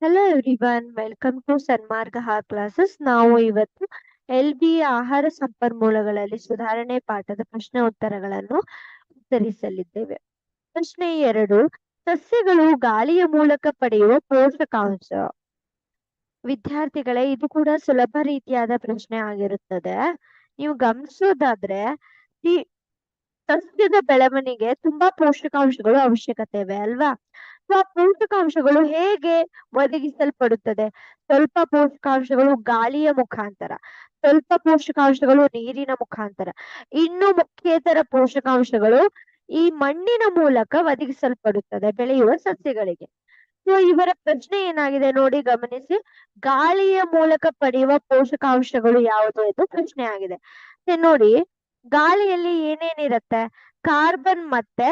Hello everyone, welcome to Sanmarga classes. ನಾವು ಇವತ್ತು LB ಆಹಾರ ಸಂಪನ್ಮೂಲಗಳಲ್ಲಿ ಸುಧಾರಣೆ ಪಾಠದ ಪ್ರಶ್ನೆ ಉತ್ತರಗಳನ್ನು ಉತ್ತರಿಸಲಿದ್ದೇವೆ. ಪ್ರಶ್ನೆ 2, ಸಸ್ಯಗಳು ಗಾಳಿಯ ಮೂಲಕ ಪಡೆಯುವ ಪೋಷಕಾಂಶ. ವಿದ್ಯಾರ್ಥಿಗಳೇ, ಇದು ಕೂಡ ಸುಲಭ ರೀತಿಯಾದ ಪ್ರಶ್ನೆ ಆಗಿರುತ್ತದೆ. ನೀವು ಗಮನಿಸೋದಾದ್ರೆ ಈ ಸಸ್ಯದ ಬೆಳವಣಿಗೆ ತುಂಬಾ ಪೋಷಕಾಂಶಗಳು ಅವಶ್ಯಕತೆ ಇವೆ ಅಲ್ವಾ? ಸೊ ಆ ಪೋಷಕಾಂಶಗಳು ಹೇಗೆ ಒದಗಿಸಲ್ಪಡುತ್ತದೆ? ಸ್ವಲ್ಪ ಪೋಷಕಾಂಶಗಳು ಗಾಳಿಯ ಮುಖಾಂತರ, ಸ್ವಲ್ಪ ಪೋಷಕಾಂಶಗಳು ನೀರಿನ ಮುಖಾಂತರ, ಇನ್ನು ಮುಖ್ಯೇತರ ಪೋಷಕಾಂಶಗಳು ಈ ಮಣ್ಣಿನ ಮೂಲಕ ಒದಗಿಸಲ್ಪಡುತ್ತದೆ ಬೆಳೆಯುವ ಸಸ್ಯಗಳಿಗೆ. ಸೊ ಇವರ ಪ್ರಶ್ನೆ ಏನಾಗಿದೆ ನೋಡಿ, ಗಮನಿಸಿ. ಗಾಳಿಯ ಮೂಲಕ ಪಡೆಯುವ ಪೋಷಕಾಂಶಗಳು ಯಾವುದು ಎಂದು ಪ್ರಶ್ನೆ ಆಗಿದೆ. ನೋಡಿ, ಗಾಳಿಯಲ್ಲಿ ಏನೇನಿರತ್ತೆ? ಕಾರ್ಬನ್ ಮತ್ತೆ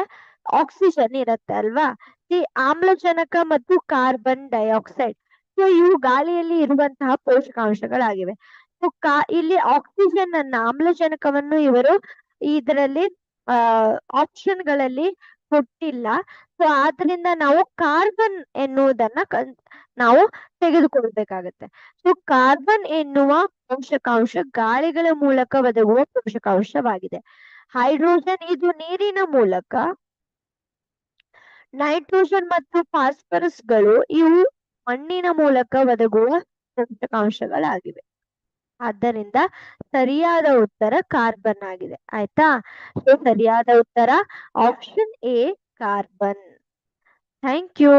ಆಕ್ಸಿಜನ್ ಇರತ್ತೆ ಅಲ್ವಾ? ಈ ಆಮ್ಲಜನಕ ಮತ್ತು ಕಾರ್ಬನ್ ಡೈಆಕ್ಸೈಡ್, ಸೊ ಇವು ಗಾಳಿಯಲ್ಲಿ ಇರುವಂತಹ ಪೋಷಕಾಂಶಗಳಾಗಿವೆ. ಸೊ ಇಲ್ಲಿ ಆಕ್ಸಿಜನ್ ಅನ್ನ, ಆಮ್ಲಜನಕವನ್ನು ಇವರು ಇದರಲ್ಲಿ ಆಪ್ಷನ್ ಗಳಲ್ಲಿ ಕೊಟ್ಟಿಲ್ಲ. ಸೊ ಆದ್ರಿಂದ ನಾವು ಕಾರ್ಬನ್ ಎನ್ನುವುದನ್ನ ನಾವು ತೆಗೆದುಕೊಳ್ಬೇಕಾಗತ್ತೆ. ಸೊ ಕಾರ್ಬನ್ ಎನ್ನುವ ಪೋಷಕಾಂಶ ಗಾಳಿಗಳ ಮೂಲಕ ಒದಗುವ ಪೋಷಕಾಂಶವಾಗಿದೆ. ಹೈಡ್ರೋಜನ್ ಇದು ನೀರಿನ ಮೂಲಕ, ನೈಟ್ರೋಜನ್ ಮತ್ತು ಫಾಸ್ಫರಸ್ ಗಳು ಇವು ಮಣ್ಣಿನ ಮೂಲಕ ಒದಗುವ ಪೋಷಕಾಂಶಗಳಾಗಿವೆ. ಆದ್ದರಿಂದ ಸರಿಯಾದ ಉತ್ತರ ಕಾರ್ಬನ್ ಆಗಿದೆ. ಆಯ್ತಾ? ಸೊ ಸರಿಯಾದ ಉತ್ತರ option A, carbon. Thank you.